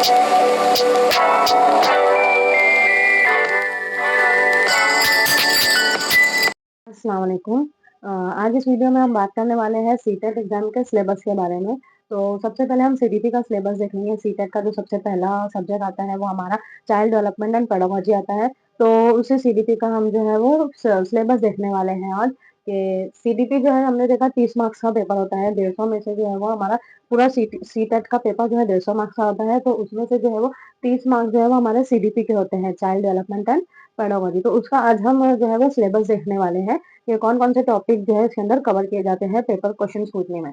अस्सलाम वालेकुम। आज इस वीडियो में हम बात करने वाले हैं सीटेट एग्ज़ाम के सिलेबस के बारे में। तो सबसे पहले हम सीडीपी का सिलेबस देखेंगे। सीटेट का जो सबसे पहला सब्जेक्ट आता है वो हमारा चाइल्ड डेवलपमेंट एंड पेडागोजी आता है। तो उसी सीडीपी का हम जो है वो सिलेबस देखने वाले हैं आज कि सीडीपी जो है हमने देखा 30 मार्क्स का पेपर होता है। 150 में से जो है वो हमारा पूरा सीटेट का पेपर जो है 150 मार्क्स का होता है। तो उसमें से जो है वो 30 मार्क्स जो है वो हमारे सीडीपी के होते हैं, चाइल्ड डेवलपमेंट एंड पेडागोजी। तो उसका आज हम जो है वो सिलेबस देखने वाले हैं कि कौन-कौन से टॉपिक जो है इसके अंदर कवर किए जाते हैं पेपर क्वेश्चन पूछने में।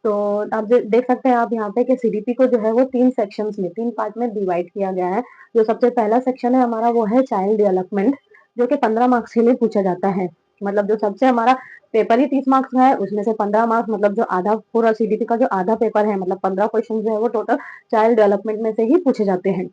तो आप देख सकते हैं आप यहाँ पे कि सीडीपी को जो है वो 3 सेक्शंस में 3 पार्ट में डिवाइड किया गया है। जो सबसे पहला सेक्शन है हमारा वो है चाइल्ड डेवलपमेंट, जो कि 15 मार्क्स के लिए पूछा जाता है। मतलब जो सबसे हमारा पेपर ही 30 मार्क्स का है, उसमें से 15 मार्क्स मतलब जो आधा पूरा सीडीपी का जो आधा पेपर है मतलब 15 क्वेश्चन जो है वो टोटल चाइल्ड डेवलपमेंट में से ही पूछे जाते हैं।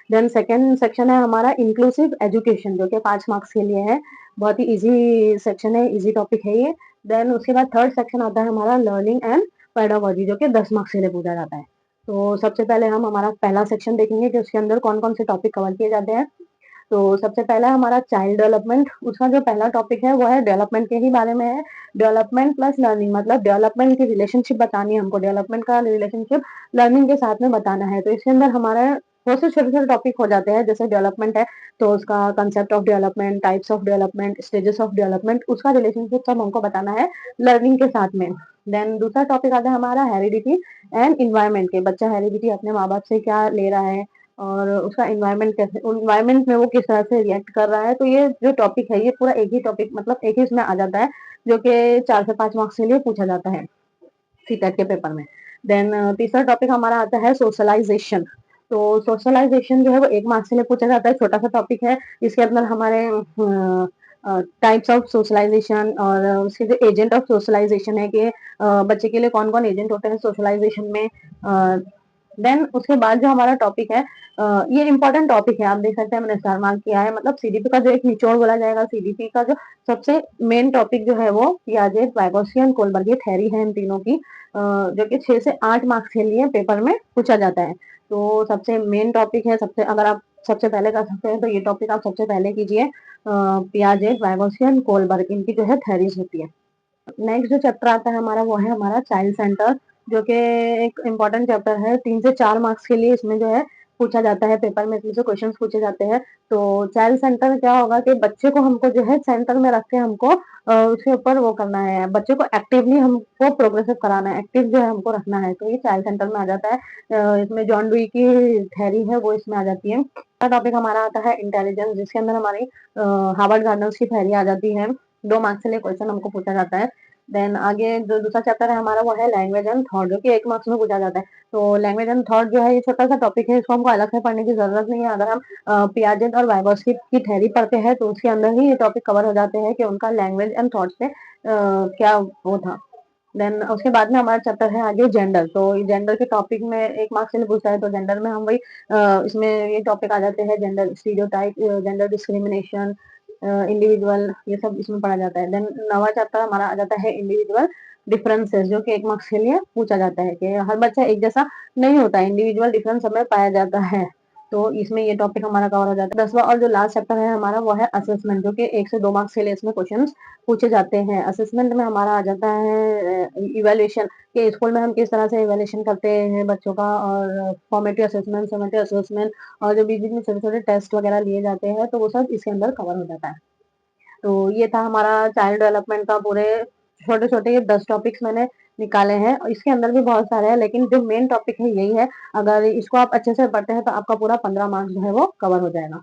देन सेकंड सेक्शन है हमारा इंक्लूसिव एजुकेशन, जो कि 5 मार्क्स के लिए है। बहुत ही इजी सेक्शन है, इजी टॉपिक है ये। देन उसके बाद थर्ड सेक्शन आता है हमारा लर्निंग एंड पेडागोजी, जो कि 10 मार्क्स के लिए पूछा जाता है। तो सबसे पहले हम हमारा पहला सेक्शन देखेंगे कि उसके अंदर कौन-कौन से टॉपिक कवर किए जाते हैं। तो सबसे पहला हमारा चाइल्ड डेवलपमेंट, उसका जो पहला टॉपिक है वो है डेवलपमेंट के ही बारे में है। डेवलपमेंट प्लस लर्निंग मतलब डेवलपमेंट की रिलेशनशिप बतानी है हमको, डेवलपमेंट का रिलेशनशिप लर्निंग के साथ में बताना है। तो इसके अंदर हमारा बहुत से छोटे-छोटे टॉपिक हो जाते हैं। जैसे डेवलपमेंट है तो उसका concept of development, types of development, stages of development, उसका रिलेशनशिप सब हमको बताना है लर्निंग के साथ में। देन दूसरा टॉपिक आता है हमारा हेरिडिटी एंड एनवायरनमेंट के, बच्चा हेरिडिटी अपने माँ-बाप से क्या ले रहा है और उसका एनवायरनमेंट कैसे, एनवायरनमेंट में वो किस तरह से रिएक्ट कर रहा है। तो ये जो टॉपिक है ये पूरा एक ही टॉपिक मतलब एक ही इसमें आ जाता है, जो कि 4 से 5 मार्क्स के लिए पूछा जाता है सीटेट के पेपर में। देन तीसरा टॉपिक हमारा आता है सोशलाइजेशन। तो सोशलाइजेशन जो है वो 1 मार्क्स के लिए पूछा जाता है, छोटा-सा टॉपिक है। इसके अंदर हमारे टाइप्स ऑफ सोशलाइजेशन और उसके जो एजेंट ऑफ सोशलाइजेशन है कि बच्चे के लिए कौन-कौन एजेंट होते हैं सोशलाइजेशन में। देन उसके बाद जो हमारा टॉपिक है ये इम्पोर्टेंट टॉपिक है, आप देख सकते हैं मैंने स्टार मार्क किया है। मतलब सीडीपी का जो एक निचोड़ बोला जाएगा, सीडीपी का जो सबसे मेन टॉपिक जो है वो पियाजे, वाइगोत्स्की एंड कोलबर्ग, ये थ्योरी है इन तीनों की, जो कि 6 से 8 मार्क्स के लिए पेपर में पूछा जाता है। तो सबसे मेन टॉपिक है, सबसे अगर आप सबसे पहले कर सकते हैं तो ये टॉपिक आप सबसे पहले कीजिए। पियाजे, वाइगोत्स्की एंड कोलबर्ग, इनकी जो है थ्योरीज होती है। नेक्स्ट जो चैप्टर आता है हमारा वो है हमारा चाइल्ड सेंटर, जो कि एक इम्पोर्टेंट चैप्टर है। 3 से 4 मार्क्स के लिए इसमें जो है पूछा जाता है, पेपर में इसमें से क्वेश्चंस पूछे जाते हैं। तो चाइल्ड सेंटर क्या होगा कि बच्चे को हमको जो है सेंटर में रख के हमको उसके ऊपर वो करना है, बच्चे को एक्टिवली हमको प्रोग्रेसिव कराना है, एक्टिव जो है हमको रखना है। तो ये चाइल्ड सेंटर में आ जाता है। इसमें जॉन डुई की थ्योरी है वो इसमें आ जाती है। अगला टॉपिक हमारा आता है इंटेलिजेंस, जिसके अंदर हमारी हार्वर्ड गार्डनर्स की थ्योरी आ जाती है। 2 मार्क्स के लिए क्वेश्चन हमको पूछा जाता है। देन आगे जो दूसरा चैप्टर है हमारा वो है लैंग्वेज एंड थॉट, जो कि 1 मार्क्स में पूछा जाता है। तो लैंग्वेज एंड थॉट जो है ये छोटा-सा टॉपिक है, इसको हमको अलग से पढ़ने की ज़रूरत नहीं है। अगर हम पियाजे और वाइगोत्स्की की थ्योरी पढ़ते हैं तो उसके अंदर ही ये टॉपिक कवर हो जाते हैं कि उनका लैंग्वेज एंड थॉट से क्या वो था। देन उसके बाद में हमारा चैप्टर है आगे जेंडर। तो जेंडर के टॉपिक में 1 मार्क्स के लिए पूछा है, तो जेंडर में हम वही इसमें ये टॉपिक आ जाते हैं, gender stereotype, gender discrimination, individual, ये सब इसमें पढ़ा जाता है। देन नवा चैप्टर हमारा आ जाता है इंडिविजुअल डिफरेंसेस, जो कि 1 मार्क्स के लिए पूछा जाता है कि हर बच्चा एक जैसा नहीं होता है, इंडिविजुअल डिफरेंस हमें पाया जाता है। तो इसमें ये टॉपिक हमारा कवर हो जाता है। 10वां और जो लास्ट चैप्टर है हमारा वो है असेसमेंट, जो कि 1 से 2 मार्क्स के लिए इसमें क्वेश्चंस पूछे जाते हैं। असेसमेंट में हमारा आ जाता है इवैल्यूएशन, कि स्कूल में हम किस तरह से इवैल्यूएशन करते हैं बच्चों का, और फॉर्मेटिव असेसमेंट, समेटिव असेसमेंट, और जो बीच-बीच में छोटे-छोटे टेस्ट वगैरह लिए जाते हैं, तो वो सब इसके अंदर कवर हो जाता है। तो ये था हमारा चाइल्ड डेवलपमेंट का पूरे छोटे-छोटे ये 10 टॉपिक्स मैंने निकाले हैं, और इसके अंदर भी बहुत सारे हैं, लेकिन जो मेन टॉपिक है यही है। अगर इसको आप अच्छे से पढ़ते हैं तो आपका पूरा 15 मार्क्स जो है वो कवर हो जाएगा।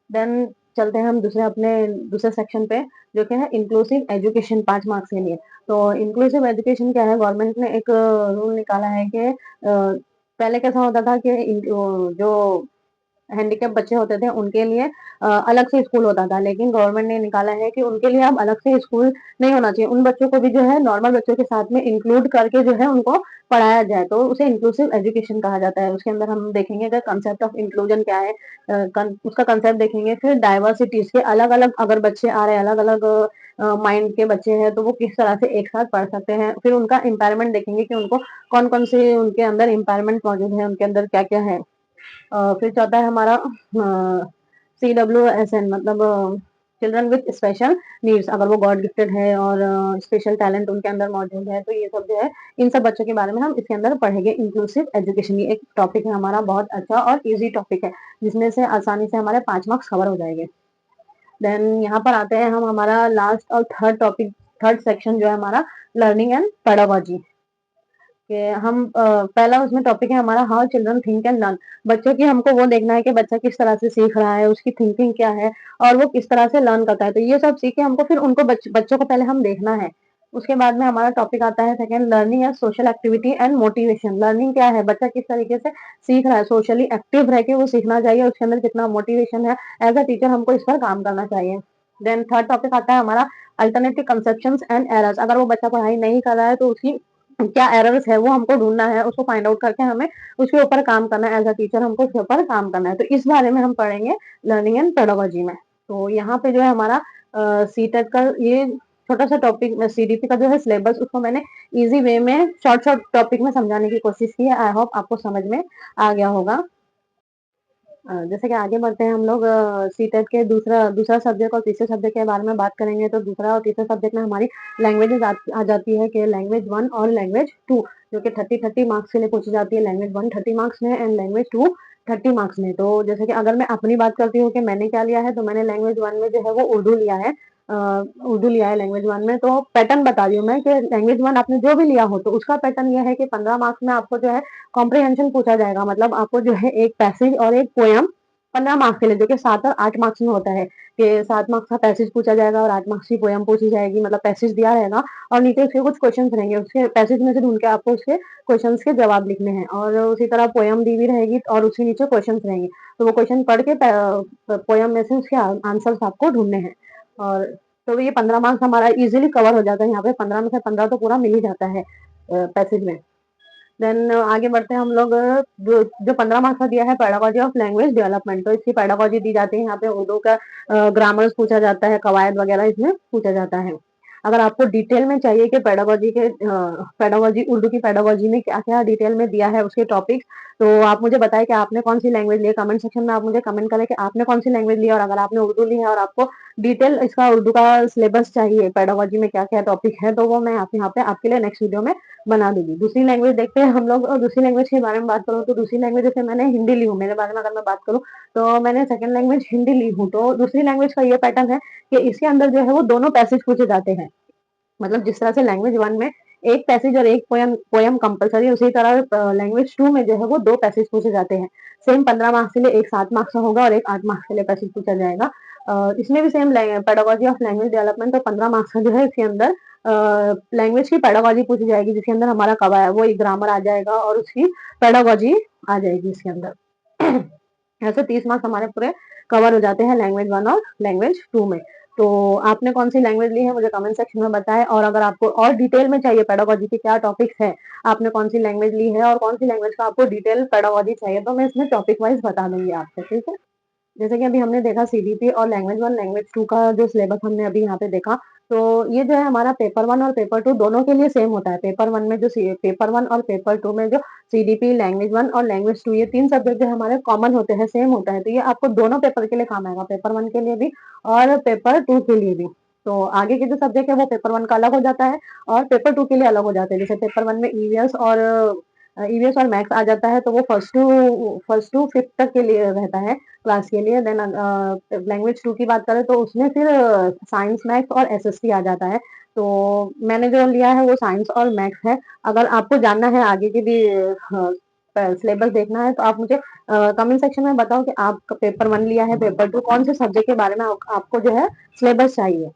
देन चलते हैं हम दूसरे सेक्शन पे, जो कि है इंक्लूसिव एजुकेशन, 5 मार्क्स के लिए। तो इंक्लूसिव एजुकेशन क्या है, गवर्नमेंट ने एक रूल निकाला है कि पहले कैसा होता था कि जो हैंडीकैप बच्चे होते थे उनके लिए अलग से स्कूल होता था, लेकिन गवर्नमेंट ने निकाला है कि उनके लिए अब अलग से स्कूल नहीं होना चाहिए। उन बच्चों को भी जो है नॉर्मल बच्चों के साथ में इंक्लूड करके जो है उनको पढ़ाया जाए, तो उसे इंक्लूसिव एजुकेशन कहा जाता है। उसके अंदर हम देखेंगे कि कांसेप्ट ऑफ इंक्लूजन क्या है, उसका कांसेप्ट देखेंगे। फिर डाइवर्सिटीज के अलग-अलग अगर बच्चे आ रहे हैं, अलग-अलग माइंड के बच्चे हैं, तो वो किस तरह से एक साथ पढ़ सकते हैं। फिर उनका एम्पावरमेंट देखेंगे कि उनको कौन-कौन से उनके अंदर एम्पावरमेंट मौजूद है, उनके अंदर क्या-क्या है। फिर चौथा है हमारा CWSN, मतलब चिल्ड्रन विद स्पेशल नीड्स, अगर वो गॉड गिफ्टेड है और स्पेशल टैलेंट उनके अंदर मौजूद है, तो ये सब जो है इन सब बच्चों के बारे में हम इसके अंदर पढ़ेंगे। इंक्लूसिव एजुकेशन, ये एक टॉपिक है हमारा, बहुत अच्छा और इजी टॉपिक है, जिसमें से आसानी से हमारे 5 मार्क्स कवर हो जाएंगे। देन यहाँ पर आते हैं हम हमारा लास्ट और थर्ड टॉपिक, थर्ड सेक्शन जो है हमारा लर्निंग एंड पेडागोजी कि हम पहला उसमें टॉपिक है हमारा how children think and learn. बच्चों की हमको वो देखना है कि बच्चा किस तरह से सीख रहा है, उसकी थिंकिंग क्या है और वो किस तरह से लर्न करता है। तो ये सब सीख के हमको फिर उनको बच्चों को पहले हम देखना है। उसके बाद में हमारा टॉपिक आता है second, learning and social activity and motivation. Learning क्या है, बच्चा किस तरीके से सीख रहा है, सोशली एक्टिव रह के वो सीखना चाहिए, उसके अंदर कितना मोटिवेशन है, एज अ टीचर हमको इस पर काम करना चाहिए। देन थर्ड टॉपिक आता है हमारा अल्टरनेटिव कंसेप्शंस एंड एरर्स। अगर वो बच्चा पढ़ाई नहीं कर रहा है तो उसकी क्या एरर्स है वो हमको ढूंढना है, उसको फाइंड आउट करके हमें उसके ऊपर काम करना है, एज अ टीचर हमको उसके ऊपर काम करना है। तो इस बारे में हम पढ़ेंगे लर्निंग एंड पेडागोजी में। तो यहाँ पे जो है हमारा सीटेट का ये छोटा सा टॉपिक, CDP का जो है सिलेबस, उसको मैंने इजी वे में शॉर्ट शॉर्ट टॉपिक में समझाने की कोशिश की है। आई होप आपको समझ में आ गया होगा। जैसे कि आगे बढ़ते हैं हम लोग सीटेट के दूसरा दूसरा सब्जेक्ट और तीसरे सब्जेक्ट के बारे में बात करेंगे। तो दूसरा और तीसरे सब्जेक्ट में हमारी लैंग्वेजेस आ जाती है कि लैंग्वेज 1 और लैंग्वेज 2, जो कि 30 मार्क्स के लिए पूछी जाती है। लैंग्वेज 1 30 मार्क्स में एंड लैंग्वेज 2 30 मार्क्स में। तो जैसे कि अगर मैं अपनी बात करती हूँ कि मैंने क्या लिया है, तो मैंने लैंग्वेज 1 में जो है वो उर्दू लिया है। उर्दू लिया है लैंग्वेज 1 में। तो पैटर्न बता रही हूँ मैं कि लैंग्वेज 1 आपने जो भी लिया हो तो उसका पैटर्न ये है कि 15 मार्क्स में आपको जो है कॉम्प्रिहेंशन पूछा जाएगा। मतलब आपको जो है एक पैसेज और एक पोयम 15 मार्क्स के लिए, जो कि 7 और 8 मार्क्स में होता है कि 7 मार्क्स का पैसेज पूछा जाएगा और 8 मार्क्स की पोयम पूछी जाएगी। मतलब पैसेज दिया रहेगा और नीचे उसके कुछ क्वेश्चन रहेंगे, उसके पैसेज में से ढूंढ के आपको उसके क्वेश्चन के जवाब लिखने हैं। और उसी तरह पोयम दी हुई रहेगी और उसके नीचे क्वेश्चन रहेंगे, तो वो क्वेश्चन पढ़ के पोयम में से उसके आंसर्स आपको ढूंढने हैं। और तो ये 15 मार्क्स हमारा इजीली कवर हो जाता है। यहाँ पे 15 में से 15 तो पूरा मिल ही जाता है पैसेज में। देन आगे बढ़ते हैं हम लोग, जो 15 मार्क्स का दिया है पेडागोजी ऑफ लैंग्वेज डेवलपमेंट। तो इसकी पेडागोजी दी जाती है, यहाँ पे उर्दू का ग्रामर्स पूछा जाता है, कवायद वगैरह इसमें पूछा जाता है। अगर आपको डिटेल में चाहिए कि पेडागोजी उर्दू की पेडागोजी में क्या क्या डिटेल में दिया है उसके टॉपिक, तो आप मुझे बताएं कि आपने कौन सी लैंग्वेज ली है। कमेंट सेक्शन में आप मुझे कमेंट करें कि आपने कौन सी लैंग्वेज ली है, और अगर आपने उर्दू ली है और आपको डिटेल इसका उर्दू का सिलेबस चाहिए, पेडागोजी में क्या क्या टॉपिक है, तो वो मैं आप यहाँ पे आपके लिए नेक्स्ट वीडियो में बना दूंगी। दूसरी लैंग्वेज देखते हैं हम लोग। और दूसरी लैंग्वेज के बारे में बात करूँ तो दूसरी लैंग्वेज जैसे मैंने हिंदी ली हूँ, मेरे बारे में अगर मैं बात करूँ तो मैंने सेकंड लैंग्वेज हिंदी ली हूँ। तो दूसरी लैंग्वेज का ये पैटर्न है कि इसके अंदर जो है वो दोनों पैसेज पूछे जाते हैं। मतलब जिस तरह से लैंग्वेज 1 में एक पैसेज और एक पोयम पोयम कंपलसरी, उसी तरह लैंग्वेज 2 में जो है वो 2 पैसेज पूछे जाते हैं। सेम 15 मार्क्स के लिए एक 7 मार्क्स का होगा और एक 8 मार्क्स के लिए पैसेज पूछा जाएगा। इसमें भी same pedagogy of language development, तो 15 मार्क्स का जो है इसके अंदर लैंग्वेज की पेडागोजी पूछी जाएगी, जिसके अंदर हमारा कवा है वो एक ग्रामर आ जाएगा और उसकी पेडागोजी आ जाएगी इसके अंदर। ऐसे 30 मार्क्स हमारे पूरे कवर हो जाते हैं लैंग्वेज 1 और लैंग्वेज 2 में। तो आपने कौन सी लैंग्वेज ली है मुझे कमेंट सेक्शन में बताएं। और अगर आपको और डिटेल में चाहिए पेडागोजी के क्या टॉपिक्स है, आपने कौन सी लैंग्वेज ली है और कौन सी लैंग्वेज का आपको डिटेल पेडागोजी चाहिए, तो मैं इसमें टॉपिक वाइज बता दूंगी आपको, ठीक है। जैसे कि अभी हमने देखा CDP और लैंग्वेज 1 लैंग्वेज 2 का जो सिलेबस हमने अभी यहाँ पे देखा, तो ये जो है हमारा पेपर 1 और पेपर 2 दोनों के लिए सेम होता है। पेपर 1 और पेपर 2 में जो CDP लैंग्वेज 1 और लैंग्वेज 2 ये 3 सब्जेक्ट जो हमारे कॉमन होते हैं, सेम होता है। तो ये आपको दोनों पेपर के लिए काम आएगा, पेपर 1 के लिए भी और पेपर 2 के लिए भी। तो आगे के जो सब्जेक्ट है वो पेपर 1 का अलग हो जाता है और पेपर 2 के लिए अलग हो जाते हैं। जैसे पेपर 1 में ईवीएस और मैथ्स आ जाता है, तो वो फर्स्ट टू फिफ्थ तक के लिए रहता है क्लास के लिए। देन लैंग्वेज 2 की बात करें तो उसमें फिर साइंस मैथ्स और SST आ जाता है। तो मैंने जो लिया है वो साइंस और मैथ्स है। अगर आपको जानना है आगे की भी सिलेबस देखना है, तो आप मुझे कमेंट सेक्शन में बताओ कि आप पेपर 1 लिया है, पेपर 2 कौन से सब्जेक्ट के बारे में आपको जो है सिलेबस चाहिए।